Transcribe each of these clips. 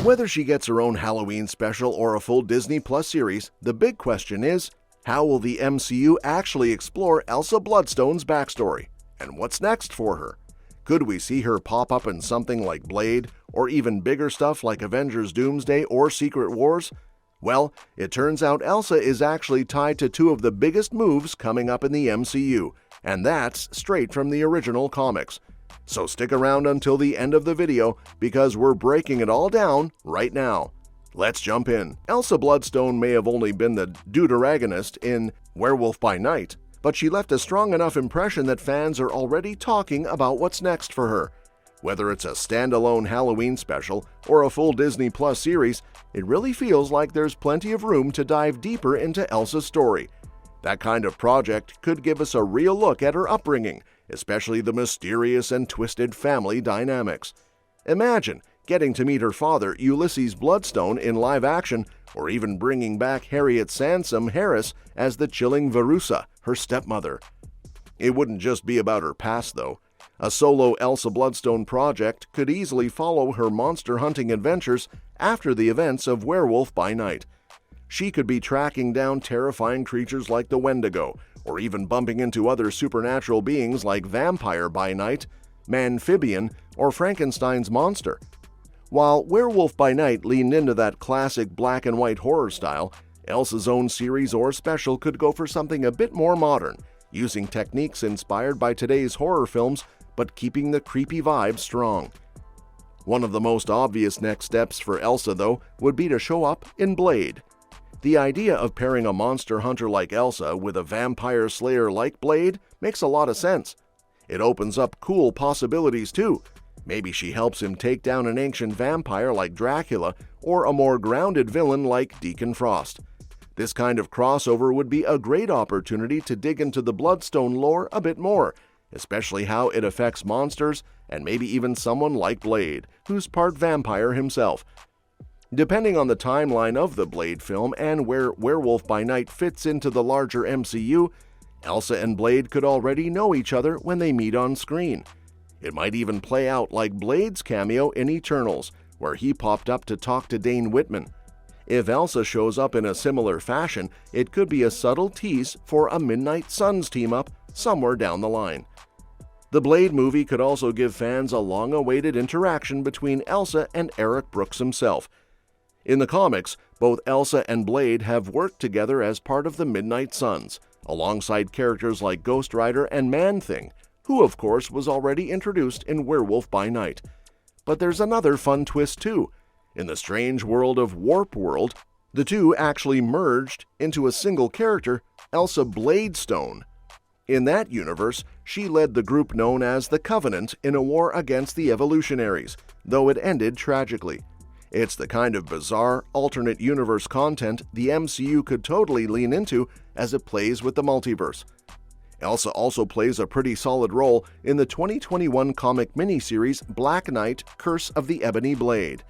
Whether she gets her own Halloween special or a full Disney Plus series, the big question is, how will the MCU actually explore Elsa Bloodstone's backstory? And what's next for her? Could we see her pop up in something like Blade, or even bigger stuff like Avengers Doomsday or Secret Wars? Well, it turns out Elsa is actually tied to two of the biggest moves coming up in the MCU, and that's straight from the original comics. So stick around until the end of the video because we're breaking it all down right now. Let's jump in. Elsa Bloodstone may have only been the deuteragonist in Werewolf by Night, but she left a strong enough impression that fans are already talking about what's next for her. Whether it's a standalone Halloween special or a full Disney Plus series, it really feels like there's plenty of room to dive deeper into Elsa's story. That kind of project could give us a real look at her upbringing, especially the mysterious and twisted family dynamics. Imagine getting to meet her father, Ulysses Bloodstone, in live action, or even bringing back Harriet Sansom Harris as the chilling Verussa, her stepmother. It wouldn't just be about her past, though. A solo Elsa Bloodstone project could easily follow her monster hunting adventures after the events of Werewolf by Night. She could be tracking down terrifying creatures like the Wendigo, or even bumping into other supernatural beings like Vampire by Night, Manphibian, or Frankenstein's monster. While Werewolf by Night leaned into that classic black and white horror style, Elsa's own series or special could go for something a bit more modern, using techniques inspired by today's horror films but keeping the creepy vibe strong. One of the most obvious next steps for Elsa, though, would be to show up in Blade. The idea of pairing a monster hunter like Elsa with a vampire slayer like Blade makes a lot of sense. It opens up cool possibilities too. Maybe she helps him take down an ancient vampire like Dracula or a more grounded villain like Deacon Frost. This kind of crossover would be a great opportunity to dig into the Bloodstone lore a bit more, especially how it affects monsters and maybe even someone like Blade, who's part vampire himself. Depending on the timeline of the Blade film and where Werewolf by Night fits into the larger MCU, Elsa and Blade could already know each other when they meet on screen. It might even play out like Blade's cameo in Eternals, where he popped up to talk to Dane Whitman. If Elsa shows up in a similar fashion, it could be a subtle tease for a Midnight Suns team-up somewhere down the line. The Blade movie could also give fans a long-awaited interaction between Elsa and Eric Brooks himself. In the comics, both Elsa and Blade have worked together as part of the Midnight Suns, alongside characters like Ghost Rider and Man-Thing, who of course was already introduced in Werewolf by Night. But there's another fun twist too. In the strange world of Warp World, the two actually merged into a single character, Elsa Bladestone. In that universe, she led the group known as the Covenant in a war against the Evolutionaries, though it ended tragically. It's the kind of bizarre, alternate universe content the MCU could totally lean into as it plays with the multiverse. Elsa also plays a pretty solid role in the 2021 comic miniseries Black Knight: Curse of the Ebony Blade.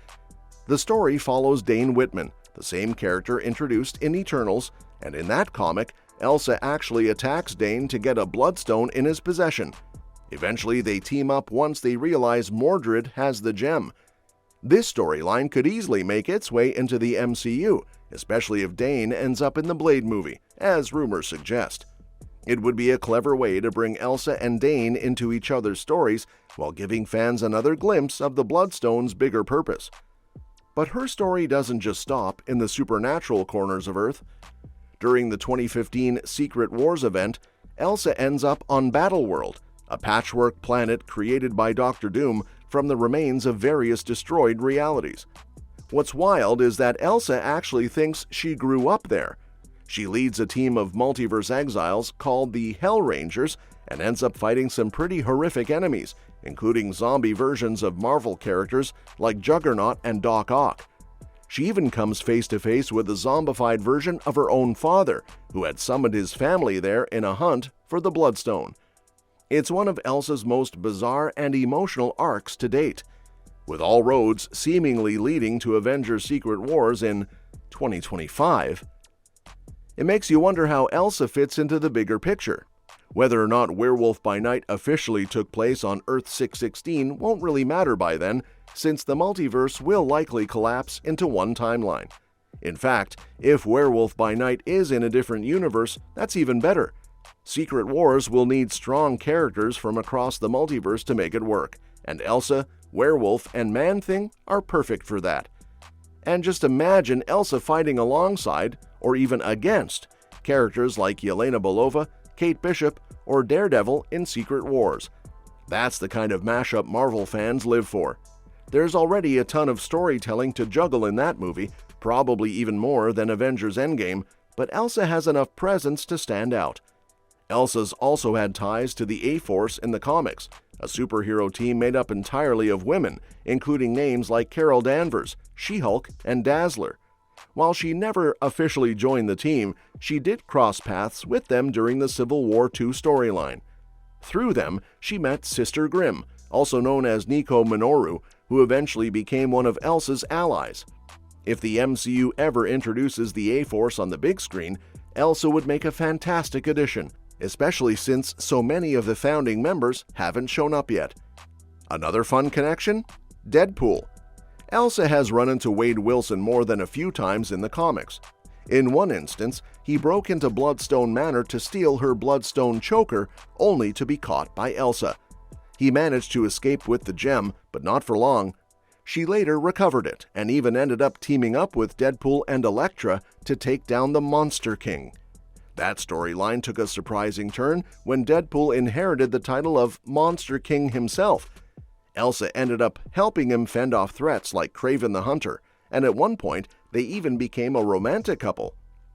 The story follows Dane Whitman, the same character introduced in Eternals, and in that comic, Elsa actually attacks Dane to get a Bloodstone in his possession. Eventually, they team up once they realize Mordred has the gem. This storyline could easily make its way into the MCU, especially if Dane ends up in the Blade movie, as rumors suggest. It would be a clever way to bring Elsa and Dane into each other's stories while giving fans another glimpse of the Bloodstone's bigger purpose. But her story doesn't just stop in the supernatural corners of Earth. During the 2015 Secret Wars event, Elsa ends up on Battleworld, a patchwork planet created by Doctor Doom from the remains of various destroyed realities. What's wild is that Elsa actually thinks she grew up there. She leads a team of multiverse exiles called the Hell Rangers and ends up fighting some pretty horrific enemies, including zombie versions of Marvel characters like Juggernaut and Doc Ock. She even comes face-to-face with a zombified version of her own father, who had summoned his family there in a hunt for the Bloodstone. It's one of Elsa's most bizarre and emotional arcs to date, with all roads seemingly leading to Avengers Secret Wars in 2025. It makes you wonder how Elsa fits into the bigger picture. Whether or not Werewolf by Night officially took place on Earth 616 won't really matter by then, since the multiverse will likely collapse into one timeline. In fact, if Werewolf by Night is in a different universe, that's even better. Secret Wars will need strong characters from across the multiverse to make it work, and Elsa, Werewolf, and Man-Thing are perfect for that. And just imagine Elsa fighting alongside, or even against, characters like Yelena Belova, Kate Bishop, or Daredevil in Secret Wars. That's the kind of mashup Marvel fans live for. There's already a ton of storytelling to juggle in that movie, probably even more than Avengers Endgame, but Elsa has enough presence to stand out. Elsa's also had ties to the A-Force in the comics, a superhero team made up entirely of women, including names like Carol Danvers, She-Hulk, and Dazzler. While she never officially joined the team, she did cross paths with them during the Civil War II storyline. Through them, she met Sister Grimm, also known as Nico Minoru, who eventually became one of Elsa's allies. If the MCU ever introduces the A-Force on the big screen, Elsa would make a fantastic addition, especially since so many of the founding members haven't shown up yet. Another fun connection? Deadpool. Elsa has run into Wade Wilson more than a few times in the comics. In one instance, he broke into Bloodstone Manor to steal her Bloodstone choker, only to be caught by Elsa. He managed to escape with the gem, but not for long. She later recovered it, and even ended up teaming up with Deadpool and Elektra to take down the Monster King. That storyline took a surprising turn when Deadpool inherited the title of Monster King himself. Elsa ended up helping him fend off threats like Kraven the Hunter, and at one point, they even became a romantic couple.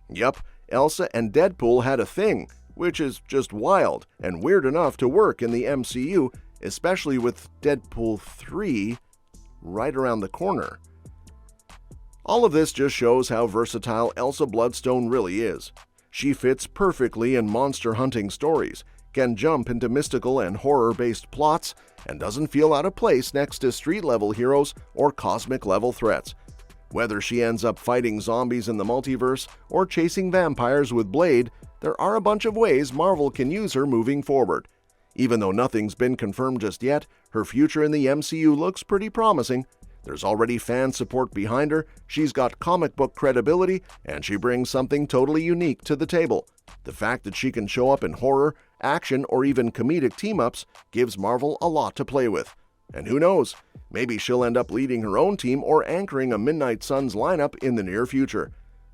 Yup, Elsa and Deadpool had a thing, which is just wild and weird enough to work in the MCU, especially with Deadpool 3 right around the corner. All of this just shows how versatile Elsa Bloodstone really is. She fits perfectly in monster hunting stories, can jump into mystical and horror-based plots, and doesn't feel out of place next to street-level heroes or cosmic-level threats. Whether she ends up fighting zombies in the multiverse or chasing vampires with Blade, there are a bunch of ways Marvel can use her moving forward. Even though nothing's been confirmed just yet, her future in the MCU looks pretty promising. There's already fan support behind her, she's got comic book credibility, and she brings something totally unique to the table. The fact that she can show up in horror, action, or even comedic team-ups gives Marvel a lot to play with. And who knows, maybe she'll end up leading her own team or anchoring a Midnight Suns lineup in the near future.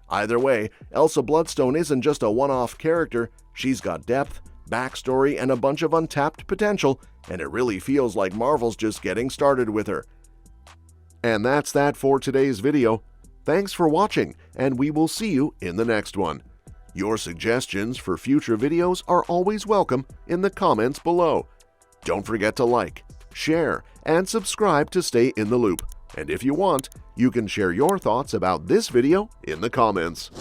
Either way, Elsa Bloodstone isn't just a one-off character, she's got depth, backstory, and a bunch of untapped potential, and it really feels like Marvel's just getting started with her. And that's that for today's video. Thanks for watching, and we will see you in the next one. Your suggestions for future videos are always welcome in the comments below. Don't forget to like, share, and subscribe to stay in the loop. And if you want, you can share your thoughts about this video in the comments.